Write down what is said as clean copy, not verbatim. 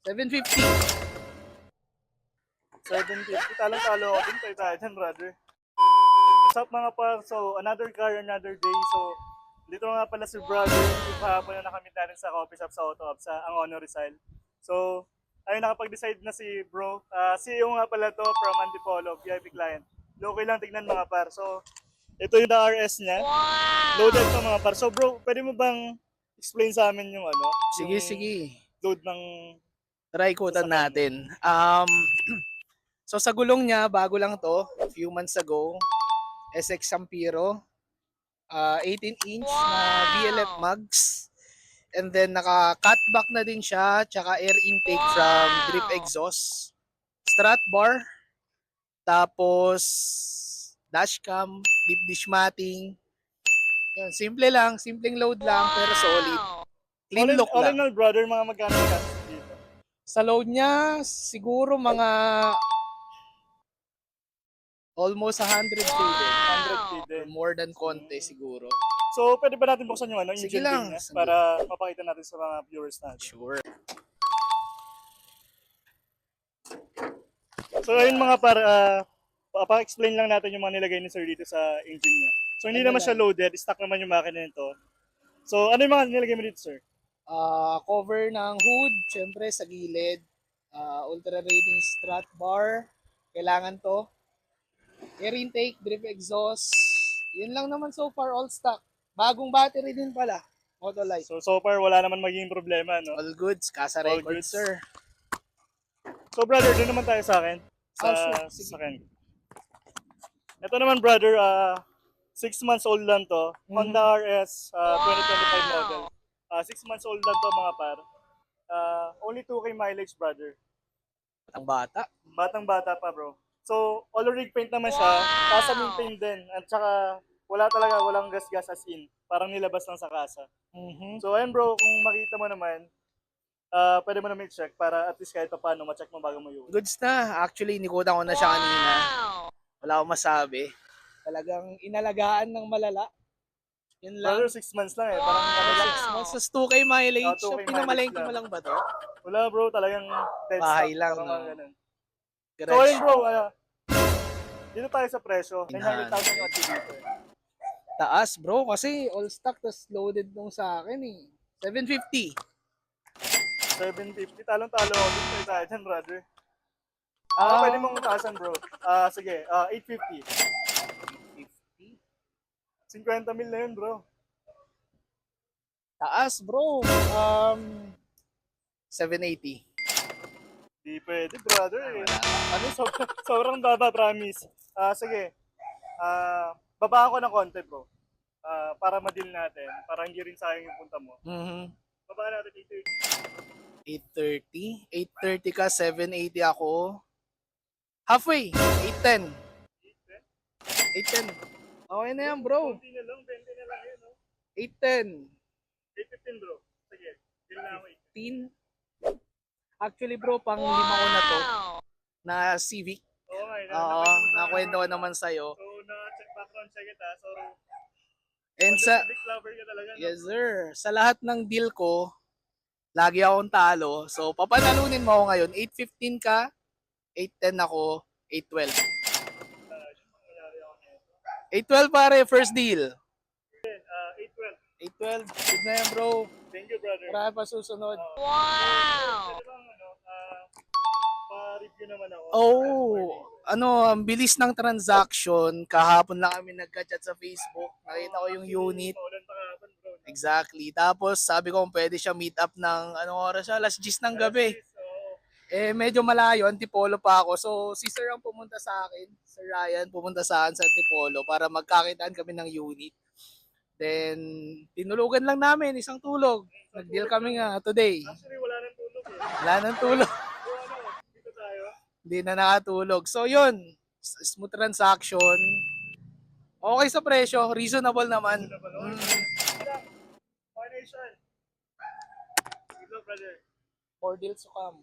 750. 750. Talong-talo ako din. Tayo dyan, brother. What's up mga par? So, another car, another day. So, dito nga pala si brother. Yung kahapon na nakamit natin sa coffee shop sa Auto Hub sa Angono Rizal. So, ayun, nakapag-decide na si bro. CEO nga pala to from Antipolo, VIP client. Okay lang tignan mga par. So, ito yung DRS niya. Loaded to mga par. So bro, pwede mo bang explain sa amin yung ano? Sige, yung sige. load ng Try ikutan natin. So sa gulong niya, bago lang to, few months ago, SX Sampiro, 18-inch na VLF mags. And then naka-cutback na din siya, tsaka air intake from drip exhaust. Strut bar, tapos dashcam, deep dish matting. Yan, simple lang, simpleng load lang, pero solid. Clean look all in lang. all brother, mga magkano yung gastos dito? Sa load niya, siguro mga almost 100k din. 100k Or din. more than konti siguro. So pwede ba natin buksan yung ano, Sige engine lang. bay niya para mapakita natin sa mga viewers natin? Sure. So ayun mga par, pa-explain lang natin yung mga nilagay ni sir dito sa engine niya. So hindi Ano naman siya lang? loaded, stock naman yung makina nito. So ano yung mga nilagay mo dito sir? Cover ng hood, syempre sa gilid. Ultra rating strut bar. Kailangan to. Air intake, drip exhaust. Yun lang naman so far, all stock. Bagong battery din pala. Motolite. So far wala naman magiging problema, no? All goods, Casa All Records, goods. sir. So brother, doon naman tayo sa akin. Sure. Sige. Sa akin. Ito naman brother, 6 months old lang to. Honda RS 2025 model. 6 months old lang to mga par. Only 2k mileage brother. Ang bata. Batang bata pa bro. So all rig paint naman siya. Kasa maintain din. At saka walang gas-gas as in. Parang nilabas lang sa kasa. So ayun bro, kung makita mo naman, pwede mo naman i-check para at least kahit pa paano ma-check mo bago mo yun. Goods na. Actually, nikutan ko na siya kanina. Wala akong masabi. Talagang inalagaan ng malala. Yun lang. Brother, 6 months lang eh. Parang ano lang. 6 months, 2K mileage. 2K So, mileage pinamalengke lang. mo lang ba to? Wala bro, talagang dead Bahay stock. lang, Parang no? mga ganun. So Garage. ayun bro, dito tayo sa presyo. 900,000 yung 900. dito. Taas, bro. Kasi all stock, tas loaded nung sa akin eh. 750. 750, talong-talo ako dun tayo dyan brother. Ah, Pwede mong taasan bro. Sige, 850. 50. 50 mil na yun bro. Taas, bro. 780. Di pwede brother eh. Wala. Ano, sobrang baba promise. Sige, babaan ko ng konti bro. Para ma-deal natin. Para hindi rin sayang yung punta mo. Babaan natin 830. 830 ka, 780 ako. Halfway, 810. 810. Okay na yan, bro. Konti na lang, 20 na lang yun, no? 810. 815 bro. Sige, deal na ako 15. Actually, bro, pang lima ko na to. Na Civic. Oo nga, Oo, nakwento ko naman sa'yo. So, na-check background check kita. So, And sa, Civic lover ka talaga, no? yes sir, sa lahat ng deal ko, lagi akong talo. So, papanalunin mo ako ngayon. 815 ka, 810 ako, 812. 812 pare, first deal. 812. 812, good na yan bro. Thank you, brother. Marami pa susunod. Pwede bang, pa-review naman ako? Ang bilis ng transaction. Kahapon lang kami nagka-chat sa Facebook. Nakita ko yung unit. Maulan pa kahapon, bro. No? Exactly. Tapos sabi ko kung pwede siya meet up ng anong oras siya? Alas 10 ng gabi. Medyo malayo, Antipolo pa ako. So, si Sir ang pumunta sa akin. Sir Ryan, pumunta sa akin sa Antipolo para magkakitaan kami ng unit. Then, tinulugan lang namin, isang tulog. Nag-deal kami nga today. Actually, wala nang tulog eh. Wala nang tulog. So, dito tayo. Hindi na nakatulog. So, yun. Smooth transaction. Okay sa presyo. Reasonable naman. Foundation. Good luck, brother. More deals to come.